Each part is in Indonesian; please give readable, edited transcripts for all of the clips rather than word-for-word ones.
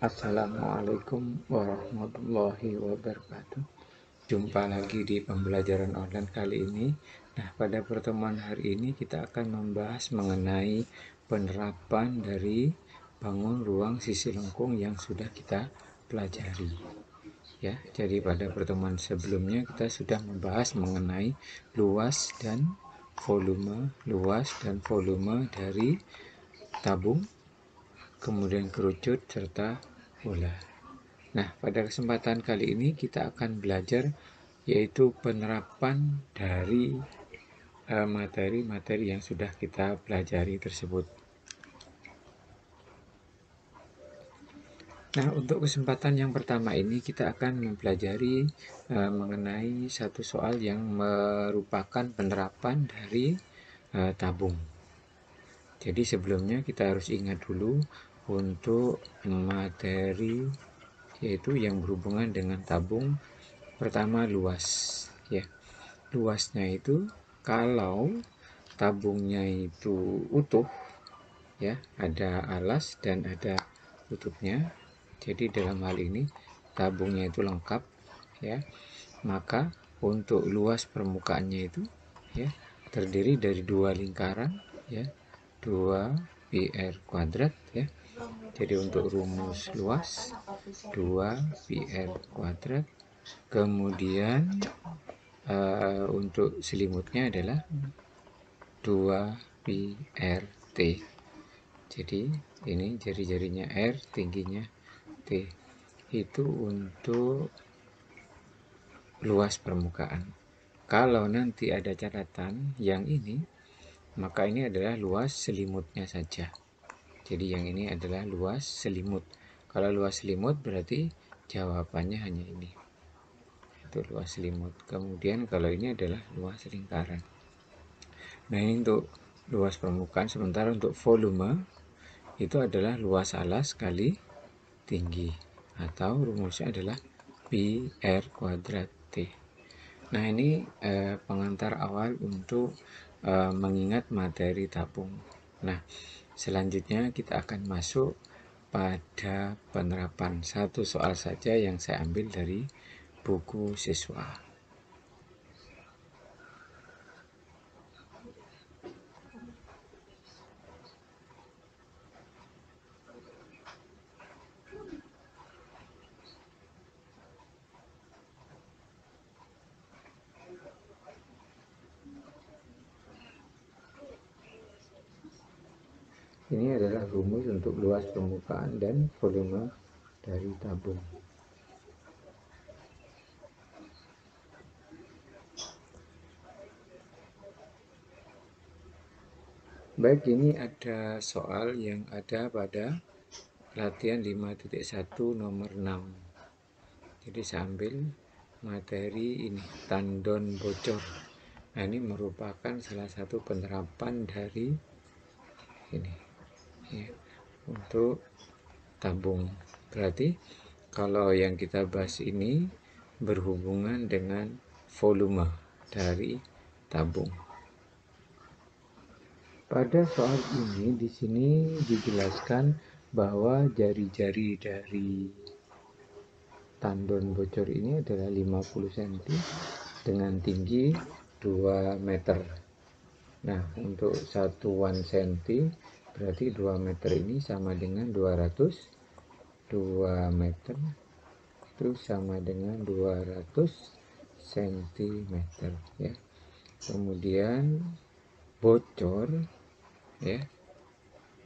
Assalamualaikum warahmatullahi wabarakatuh. Jumpa lagi di pembelajaran online kali ini. Nah, pada pertemuan hari ini kita akan membahas mengenai penerapan dari bangun ruang sisi lengkung yang sudah kita pelajari. Ya, jadi pada pertemuan sebelumnya kita sudah membahas mengenai luas dan volume dari tabung, kemudian kerucut serta bola. Nah, pada kesempatan kali ini kita akan belajar yaitu penerapan dari materi-materi yang sudah kita pelajari tersebut. Nah, untuk kesempatan yang pertama ini kita akan mempelajari mengenai satu soal yang merupakan penerapan dari tabung. Jadi sebelumnya kita harus ingat dulu untuk materi yaitu yang berhubungan dengan tabung. Pertama, luas, ya. Luasnya itu kalau tabungnya itu utuh, ya, ada alas dan ada tutupnya. Jadi dalam hal ini tabungnya itu lengkap, ya. Maka untuk luas permukaannya itu, ya, terdiri dari dua lingkaran, ya, 2πr kuadrat, ya. Jadi untuk rumus luas 2πr kuadrat. Kemudian untuk selimutnya adalah 2πrt. Jadi ini jari-jarinya R, tingginya T. Itu untuk luas permukaan. Kalau nanti ada catatan yang ini, maka ini adalah luas selimutnya saja. Jadi yang ini adalah luas selimut. Kalau luas selimut berarti jawabannya hanya ini. Itu luas selimut. Kemudian kalau ini adalah luas lingkaran. Nah, ini untuk luas permukaan. Sementara untuk volume itu adalah luas alas kali tinggi, atau rumusnya adalah πr kuadrat T. Nah, ini pengantar awal untuk mengingat materi tabung. Nah, selanjutnya kita akan masuk pada penerapan. Satu soal saja yang saya ambil dari buku siswa. Ini adalah rumus untuk luas permukaan dan volume dari tabung. Baik, ini ada soal yang ada pada latihan 5.1 nomor 6. Jadi saya ambil materi ini, tandon bocor. Nah, ini merupakan salah satu penerapan dari ini, ya, untuk tabung. Berarti kalau yang kita bahas ini berhubungan dengan volume dari tabung. Pada soal ini di sini dijelaskan bahwa jari-jari dari tandon bocor ini adalah 50 cm dengan tinggi 2 meter. Nah, untuk satuan senti berarti 2 meter ini sama dengan 200. 2 meter itu sama dengan 200 cm, ya. Kemudian bocor, ya,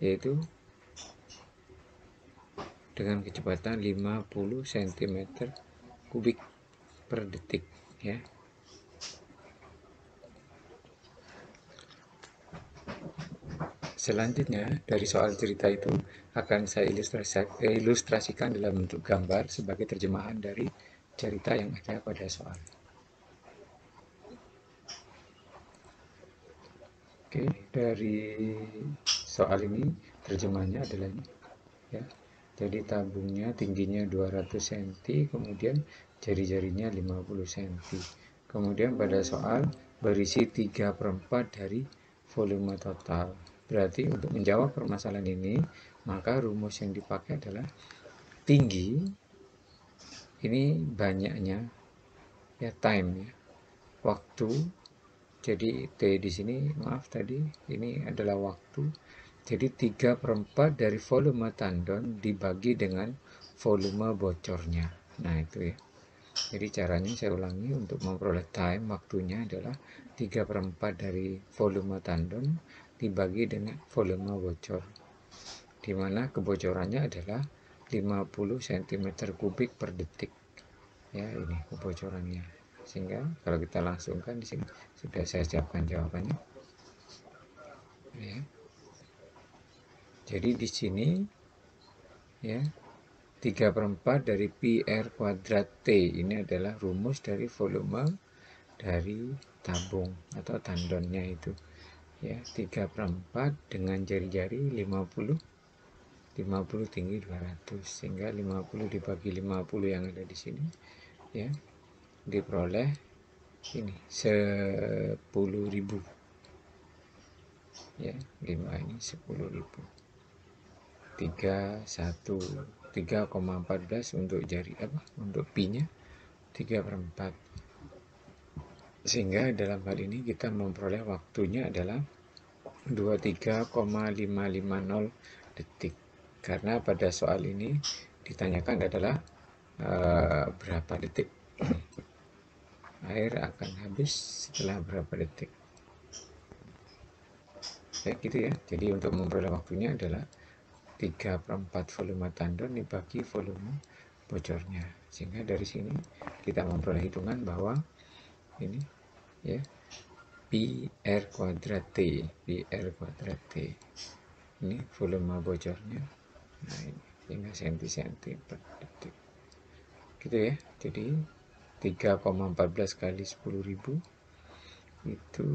yaitu dengan kecepatan 50 cm kubik per detik, ya. Selanjutnya dari soal cerita itu akan saya ilustrasikan dalam bentuk gambar sebagai terjemahan dari cerita yang ada pada soal. Oke, dari soal ini terjemahnya adalah ini, ya. Jadi tabungnya tingginya 200 cm, kemudian jari-jarinya 50 cm. Kemudian pada soal berisi 3/4 dari volume total. Berarti untuk menjawab permasalahan ini, maka rumus yang dipakai adalah tinggi ini banyaknya ya, time ya, waktu. Jadi T di sini, maaf tadi, ini adalah waktu. Jadi 3/4 dari volume tandon dibagi dengan volume bocornya. Nah itu ya. Jadi caranya saya ulangi, untuk memperoleh time, waktunya adalah 3/4 dari volume tandon dibagi dengan volume bocor, di mana kebocorannya adalah 50 cm3 per detik. Ya, ini kebocorannya. Sehingga kalau kita langsungkan di sini sudah saya siapkan jawabannya. Ya. Jadi di sini ya, 3/4 dari PR kuadrat T ini adalah rumus dari volume dari tabung atau tandonnya itu. Ya, 3/4 dengan jari-jari 50 tinggi 200, sehingga 50 dibagi 50 yang ada di sini ya, diperoleh ini 10.000 ya, 5 ini 10.000, 3,14 untuk jari apa, untuk pi nya 3/4, sehingga dalam hal ini kita memperoleh waktunya adalah 23,550 detik, karena pada soal ini ditanyakan adalah berapa detik air akan habis setelah berapa detik. Kayak gitu ya. Jadi untuk memperoleh waktunya adalah 3/4 volume tandon dibagi volume bocornya, sehingga dari sini kita memperoleh hitungan bahwa ini ya, pi r kuadrat T, ini volume bocornya. Nah ini, sehingga senti per detik gitu ya. Jadi 3,14 kali 10.000 itu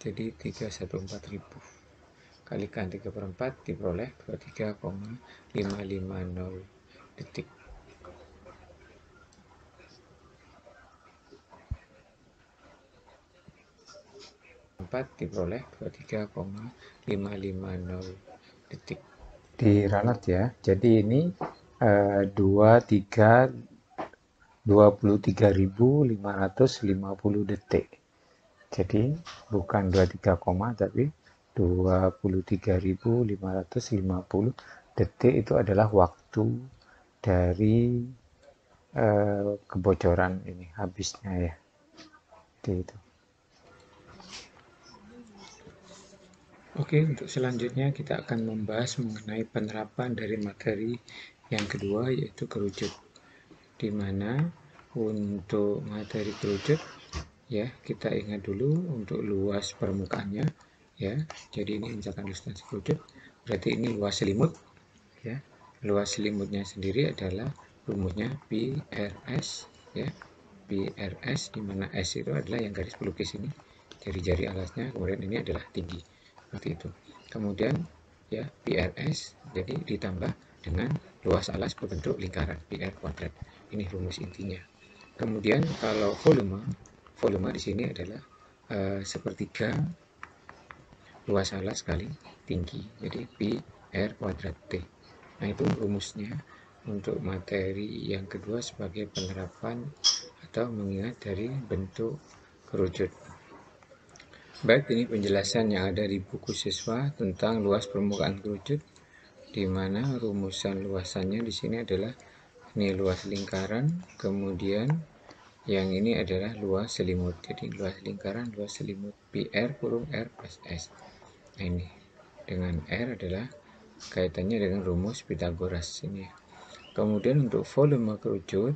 jadi 314.000, kalikan 3/4 diperoleh 23,550 detik. Diperoleh 23,550 detik. Diralat ya. Jadi ini 23.550 detik. Jadi bukan 23, tapi 23.550 detik itu adalah waktu dari kebocoran ini habisnya ya. Jadi itu. Oke, untuk selanjutnya kita akan membahas mengenai penerapan dari materi yang kedua, yaitu kerucut. Di mana untuk materi kerucut ya, kita ingat dulu untuk luas permukaannya ya. Jadi ini misalkan substansi kerucut, berarti ini luas selimut ya. Luas selimutnya sendiri adalah rumusnya PRS ya. PRS, di mana S itu adalah yang garis pelukis ini, jari-jari alasnya, kemudian ini adalah tinggi, seperti itu. Kemudian ya, PRS jadi ditambah dengan luas alas berbentuk lingkaran, PR kuadrat. Ini rumus intinya. Kemudian kalau volume di sini adalah sepertiga luas alas kali tinggi, jadi PR kuadrat T. Nah itu rumusnya untuk materi yang kedua sebagai penerapan atau mengingat dari bentuk kerucut. Baik, ini penjelasan yang ada di buku siswa tentang luas permukaan kerucut, di mana rumusan luasannya di sini adalah ini luas lingkaran, kemudian yang ini adalah luas selimut. Jadi luas lingkaran, luas selimut, PR kurung R plus S. Nah ini dengan R adalah kaitannya dengan rumus Pythagoras ini. Kemudian untuk volume kerucut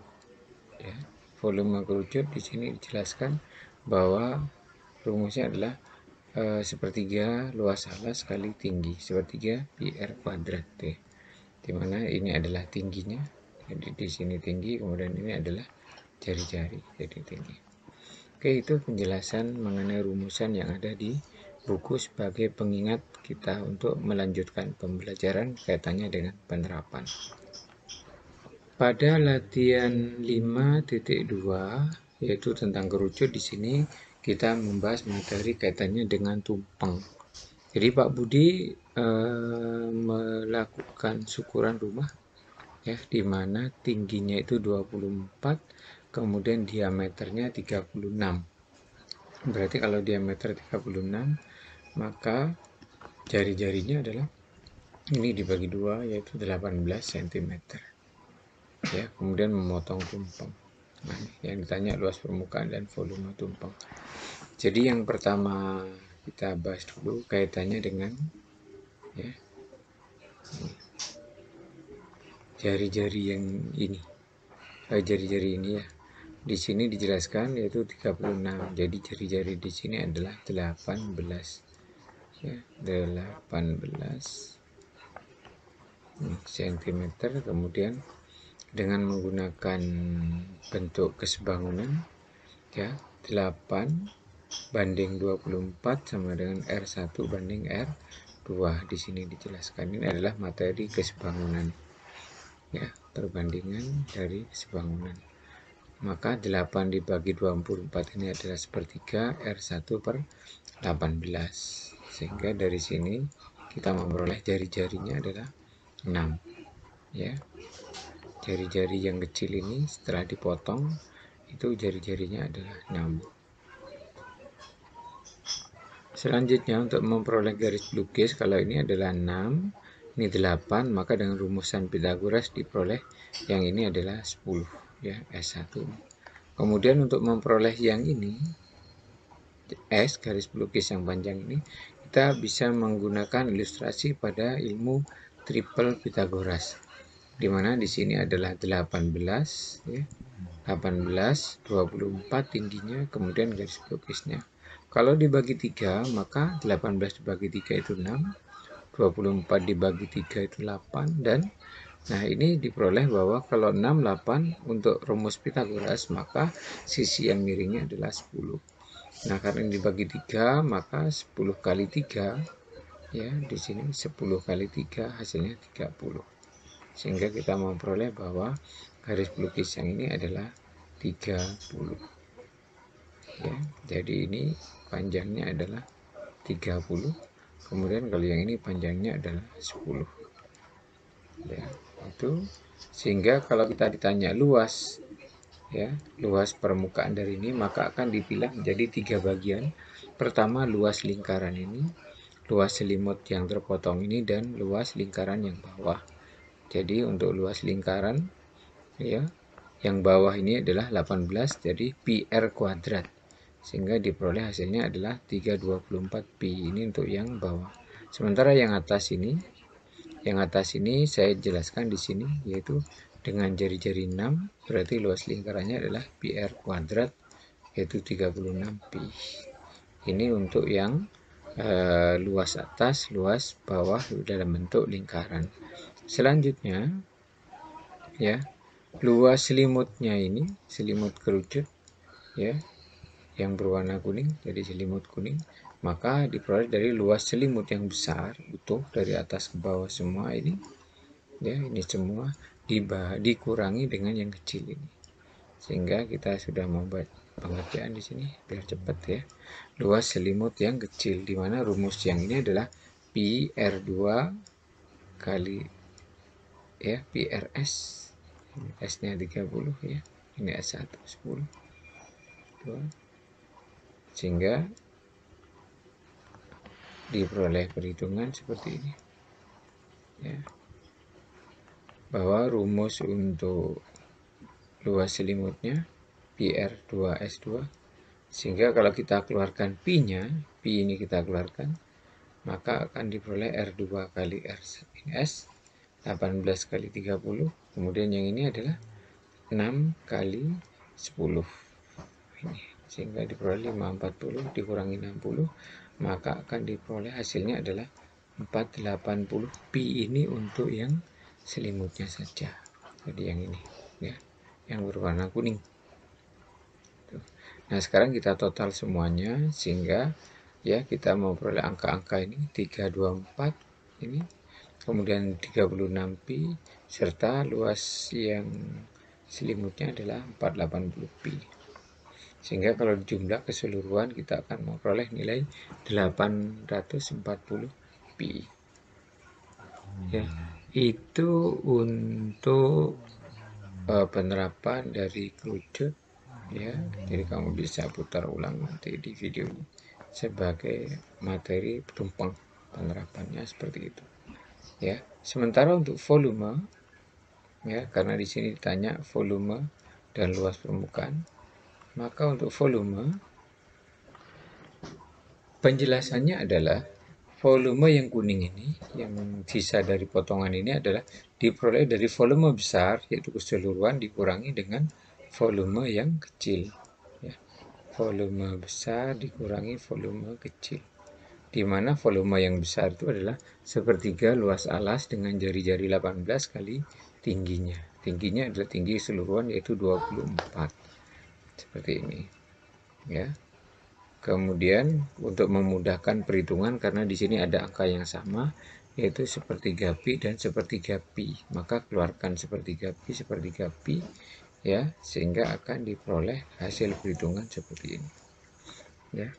ya, volume kerucut di sini dijelaskan bahwa rumusnya adalah sepertiga luas alas kali tinggi, sepertiga PR kuadrat T, dimana ini adalah tingginya, jadi di sini tinggi, kemudian ini adalah jari-jari, jadi tinggi. Oke, itu penjelasan mengenai rumusan yang ada di buku sebagai pengingat kita untuk melanjutkan pembelajaran kaitannya dengan penerapan. Pada latihan 5.2 yaitu tentang kerucut, di sini kita membahas materi kaitannya dengan tumpeng. Jadi Pak Budi melakukan syukuran rumah ya, di mana tingginya itu 24, kemudian diameternya 36. Berarti kalau diameter 36, maka jari-jarinya adalah ini dibagi 2, yaitu 18 cm. Ya, kemudian memotong tumpeng. Nah, yang ditanya luas permukaan dan volume tumpeng. Jadi yang pertama kita bahas dulu kaitannya dengan ya, jari-jari yang ini. Jari-jari ini ya. Di sini dijelaskan yaitu 36. Jadi jari-jari di sini adalah 18. Ya, 18 cm. Kemudian dengan menggunakan bentuk kesebangunan ya, 8 banding 24 sama dengan R1 banding R2. Di sini dijelaskan ini adalah materi kesebangunan ya, perbandingan dari kesebangunan. Maka 8 dibagi 24 ini adalah sepertiga R1 per 18. Sehingga dari sini kita memperoleh jari-jarinya adalah 6 ya. Jari-jari yang kecil ini setelah dipotong itu jari-jarinya adalah 6. Selanjutnya untuk memperoleh garis pelukis, kalau ini adalah 6, ini 8, maka dengan rumusan Pythagoras diperoleh yang ini adalah 10 ya, S1. Kemudian untuk memperoleh yang ini S, garis pelukis yang panjang ini, kita bisa menggunakan ilustrasi pada ilmu triple Pythagoras, di mana di sini adalah 18 ya. 18, 24 tingginya, kemudian garis pelukisnya. Kalau dibagi 3, maka 18 dibagi 3 itu 6, 24 dibagi 3 itu 8, dan nah ini diperoleh bahwa kalau 6, 8 untuk rumus Pythagoras, maka sisi yang miringnya adalah 10. Nah, karena ini dibagi 3, maka 10 kali 3, ya, di sini 10 kali 3 hasilnya 30. Sehingga kita memperoleh bahwa garis pelukis yang ini adalah 30 ya. Jadi ini panjangnya adalah 30, kemudian kalau yang ini panjangnya adalah 10 ya. Itu sehingga kalau kita ditanya luas ya, luas permukaan dari ini, maka akan dipilah menjadi 3 bagian. Pertama, luas lingkaran ini, luas selimut yang terpotong ini, dan luas lingkaran yang bawah. Jadi untuk luas lingkaran ya, yang bawah ini adalah 18, jadi pi r kuadrat. Sehingga diperoleh hasilnya adalah 324 pi. Ini untuk yang bawah. Sementara yang atas ini saya jelaskan di sini, yaitu dengan jari-jari 6, berarti luas lingkarannya adalah pi r kuadrat, yaitu 36 pi. Ini untuk yang luas atas, luas bawah dalam bentuk lingkaran. Selanjutnya ya, luas selimutnya ini, selimut kerucut ya, yang berwarna kuning, jadi selimut kuning, maka diperoleh dari luas selimut yang besar utuh dari atas ke bawah semua ini ya, ini semua dikurangi dengan yang kecil ini, sehingga kita sudah membuat pengertian di sini biar cepat ya. Luas selimut yang kecil, di mana rumus yang ini adalah pi r2 kali ya, pi rs, S nya 30 ya, ini S1 10 2, sehingga diperoleh perhitungan seperti ini ya, bahwa rumus untuk luas selimutnya pi r2s2, sehingga kalau kita keluarkan pi nya, pi ini kita keluarkan, maka akan diperoleh r2 kali rs, 18 kali 30, kemudian yang ini adalah 6 kali 10 ini, sehingga diperoleh 540 dikurangi 60, maka akan diperoleh hasilnya adalah 480 pi. Ini untuk yang selimutnya saja, jadi yang ini ya, yang berwarna kuning. Nah, sekarang kita total semuanya, sehingga ya kita memperoleh angka-angka ini 324 ini, kemudian 36 pi, serta luas yang selimutnya adalah 480 pi. Sehingga kalau jumlah keseluruhan kita akan memperoleh nilai 840 pi. Ya. Itu untuk penerapan dari kerucut ya. Jadi kamu bisa putar ulang nanti di videonya sebagai materi tumpang penerapannya seperti itu ya. Sementara untuk volume ya, karena di sini ditanya volume dan luas permukaan, maka untuk volume penjelasannya adalah volume yang kuning ini, yang sisa dari potongan ini adalah diperoleh dari volume besar, yaitu keseluruhan dikurangi dengan volume yang kecil. Ya. Volume besar dikurangi volume kecil. Di mana volume yang besar itu adalah sepertiga luas alas dengan jari-jari 18 kali tingginya. Tingginya adalah tinggi keseluruhan yaitu 24. Seperti ini. Ya. Kemudian untuk memudahkan perhitungan karena di sini ada angka yang sama yaitu sepertiga pi dan sepertiga pi. Maka keluarkan sepertiga pi ya sehingga akan diperoleh hasil perhitungan seperti ini. Ya.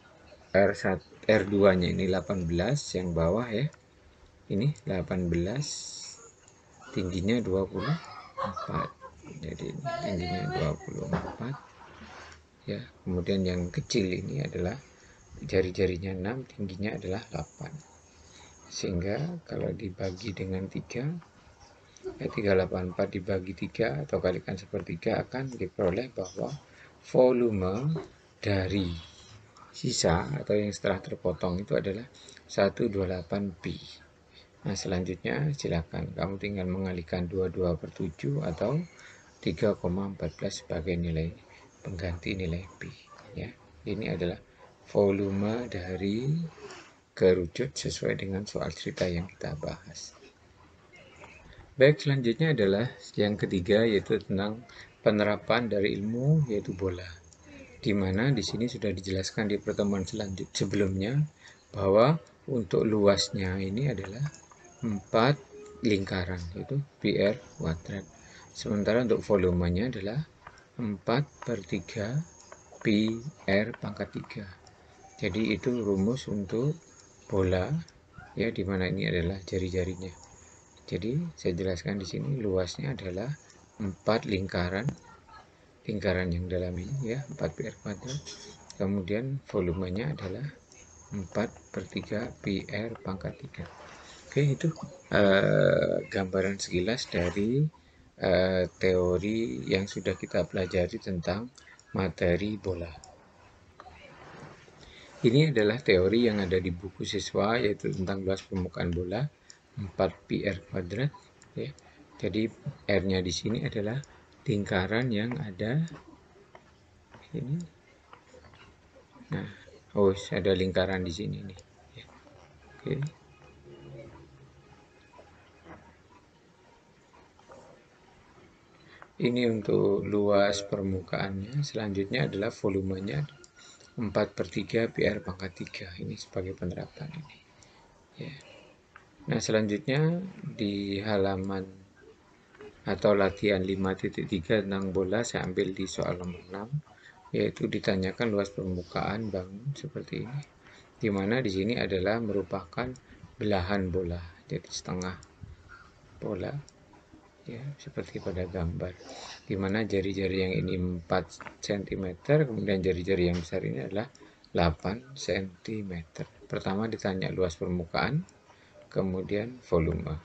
R1 R2-nya ini 18 yang bawah ya. Ini 18 tingginya 24. Jadi ini tingginya 24 ya. Kemudian yang kecil ini adalah jari-jarinya 6, tingginya adalah 8. Sehingga kalau dibagi dengan 3, 384 dibagi 3 atau kalikan sepertiga akan diperoleh bahwa volume dari sisa atau yang setelah terpotong itu adalah 128 pi. Nah selanjutnya silakan kamu tinggal mengalihkan 22 per 7 atau 3,14 sebagai nilai pengganti nilai pi ya. Ini adalah volume dari kerucut sesuai dengan soal cerita yang kita bahas. Baik, selanjutnya adalah yang ketiga yaitu tentang penerapan dari ilmu yaitu bola. Di mana di sini sudah dijelaskan di pertemuan sebelumnya bahwa untuk luasnya ini adalah 4 lingkaran yaitu PR kuadrat. Sementara untuk volumenya adalah 4 per 3 pi R pangkat 3. Jadi itu rumus untuk bola ya, dimana ini adalah jari-jarinya. Jadi saya jelaskan di sini luasnya adalah 4 lingkaran yang dalam ini ya, 4 pi R kuadrat. Kemudian volumenya adalah 4 per 3 pi R pangkat 3. Oke, itu gambaran sekilas dari teori yang sudah kita pelajari tentang materi bola. Ini adalah teori yang ada di buku siswa yaitu tentang luas permukaan bola 4 pi R kuadrat ya. Jadi R-nya di sini adalah lingkaran yang ada ini. Nah, ada lingkaran di sini nih. Ya. Oke. Ini untuk luas permukaannya. Selanjutnya adalah volumenya 4 per 3 pi R pangkat 3. Ini sebagai penerapan ini. Ya. Nah, selanjutnya di halaman atau latihan 5.3 tentang bola saya ambil di soal nomor 6 yaitu ditanyakan luas permukaan bangun seperti ini. Di mana di sini adalah merupakan belahan bola. Jadi setengah bola ya seperti pada gambar. Di mana jari-jari yang ini 4 cm, kemudian jari-jari yang besar ini adalah 8 cm. Pertama ditanya luas permukaan, kemudian volume.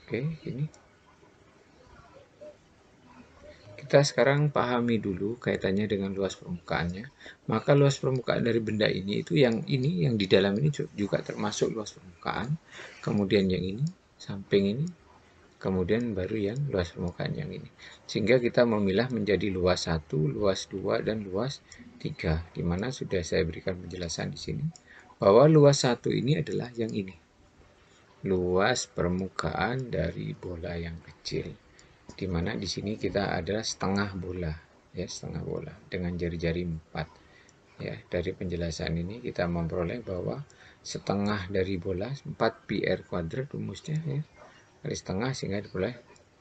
Oke, ini. Kita sekarang pahami dulu kaitannya dengan luas permukaannya. Maka luas permukaan dari benda ini itu yang di dalam ini juga termasuk luas permukaan. Kemudian yang ini, samping ini, kemudian baru yang luas permukaan yang ini. Sehingga kita memilah menjadi luas 1, luas 2, dan luas 3. Di mana sudah saya berikan penjelasan di sini bahwa luas 1 ini adalah yang ini. Luas permukaan dari bola yang kecil. Di mana di sini kita ada setengah bola ya, setengah bola dengan jari-jari 4 ya. Dari penjelasan ini kita memperoleh bahwa setengah dari bola 4 pi R kuadrat rumusnya ya, kali setengah sehingga diperoleh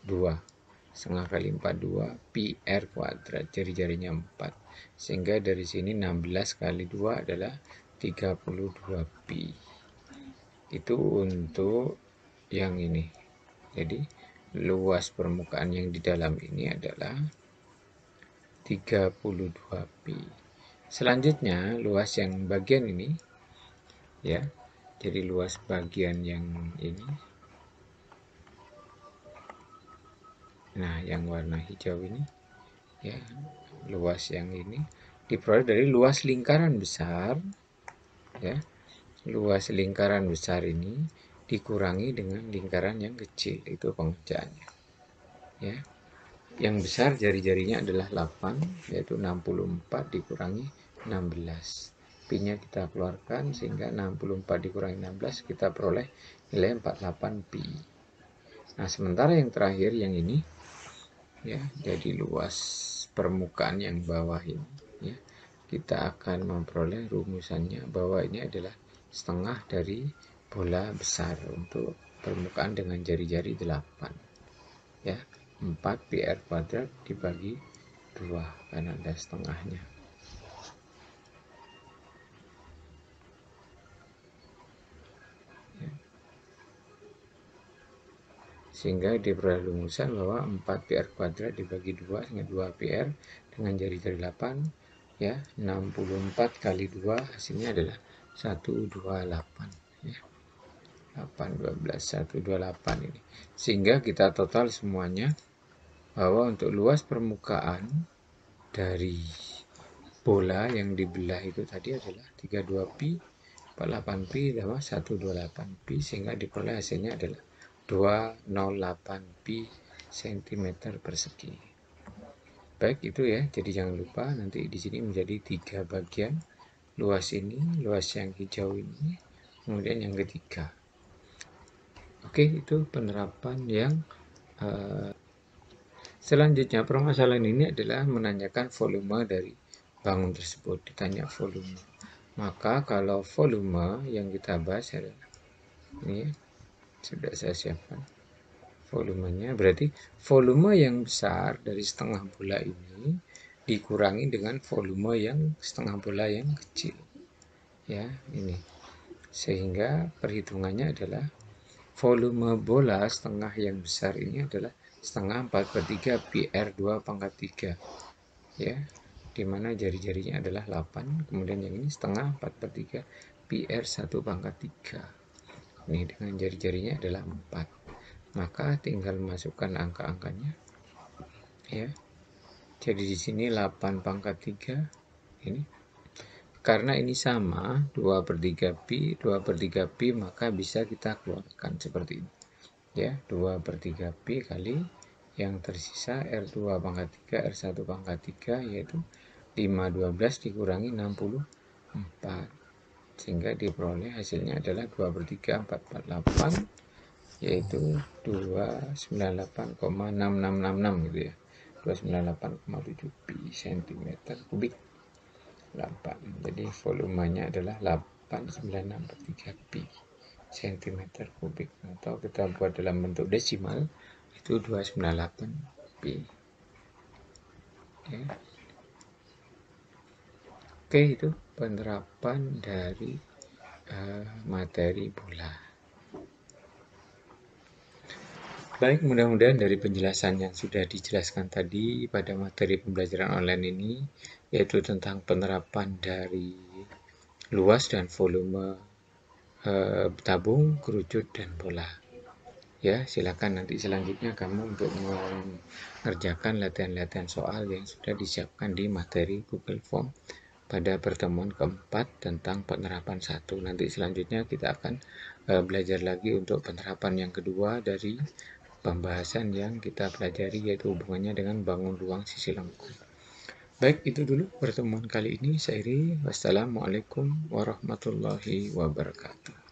2 setengah kali 4 2 pi R kuadrat, jari-jarinya 4 sehingga dari sini 16 kali 2 adalah 32 pi. Itu untuk yang ini. Jadi luas permukaan yang di dalam ini adalah 32 pi. Selanjutnya luas yang bagian ini ya. Jadi luas bagian yang ini. Nah, yang warna hijau ini ya, luas yang ini diperoleh dari luas lingkaran besar ya. Luas lingkaran besar ini dikurangi dengan lingkaran yang kecil, itu pengerjaannya ya. Yang besar jari-jarinya adalah 8, yaitu 64 dikurangi 16. Pi-nya kita keluarkan sehingga 64 dikurangi 16 kita peroleh nilai 48 pi. Nah, sementara yang terakhir yang ini ya, jadi luas permukaan yang bawah ini ya, kita akan memperoleh rumusannya bahwa ini adalah setengah dari bola besar untuk permukaan dengan jari-jari 8 ya. 4 pi r kuadrat dibagi 2 karena ada setengahnya ya. Sehingga diperoleh rumusan bahwa 4 pi r kuadrat dibagi 2 sehingga 2 pi r dengan jari-jari 8 ya, 64 kali 2 hasilnya adalah 128 ya. 8, 12, 128 ini. Sehingga kita total semuanya bahwa untuk luas permukaan dari bola yang dibelah itu tadi adalah 32 pi, 48 pi, 128 pi, sehingga diperoleh hasilnya adalah 208 pi cm persegi. Baik, itu ya. Jadi jangan lupa nanti di sini menjadi 3 bagian. Luas ini, luas yang hijau ini, kemudian yang ketiga. Oke, itu penerapan yang selanjutnya. Permasalahan ini adalah menanyakan volume dari bangun tersebut. Ditanya volume. Maka kalau volume yang kita bahas adalah ini sudah saya siapkan volumenya. Berarti volume yang besar dari setengah bola ini dikurangi dengan volume yang setengah bola yang kecil. Ya, ini. Sehingga perhitungannya adalah volume bola setengah yang besar ini adalah setengah 4/3 pi r2 pangkat 3 ya, dimana jari-jarinya adalah 8, kemudian yang ini setengah 4/3 pi r1 pangkat 3 ini dengan jari-jarinya adalah 4, maka tinggal masukkan angka-angkanya ya. Jadi di sini 8 pangkat 3 ini, karena ini sama 2/3 pi, 2/3 pi, maka bisa kita keluarkan seperti ini ya. 2/3 pi kali yang tersisa R2 pangkat 3, R1 pangkat 3, yaitu 5, 12 dikurangi 64, sehingga diperoleh hasilnya adalah 2/3, 448, yaitu 298,6666 gitu ya, 298,7 pi cm kubik 8. Jadi volumenya adalah 896/3 pi cm kubik, atau kita buat dalam bentuk desimal itu 298 pi ya. Oke, itu penerapan dari materi bola. Baik, mudah-mudahan dari penjelasan yang sudah dijelaskan tadi pada materi pembelajaran online ini, yaitu tentang penerapan dari luas dan volume tabung, kerucut, dan bola. Ya, silakan nanti selanjutnya kamu untuk mengerjakan latihan-latihan soal yang sudah disiapkan di materi Google Form pada pertemuan keempat tentang penerapan 1. Nanti selanjutnya kita akan belajar lagi untuk penerapan yang kedua dari pembahasan yang kita pelajari, yaitu hubungannya dengan bangun ruang sisi lengkung. Baik, itu dulu pertemuan kali ini. Saya Iri. Wassalamualaikum warahmatullahi wabarakatuh.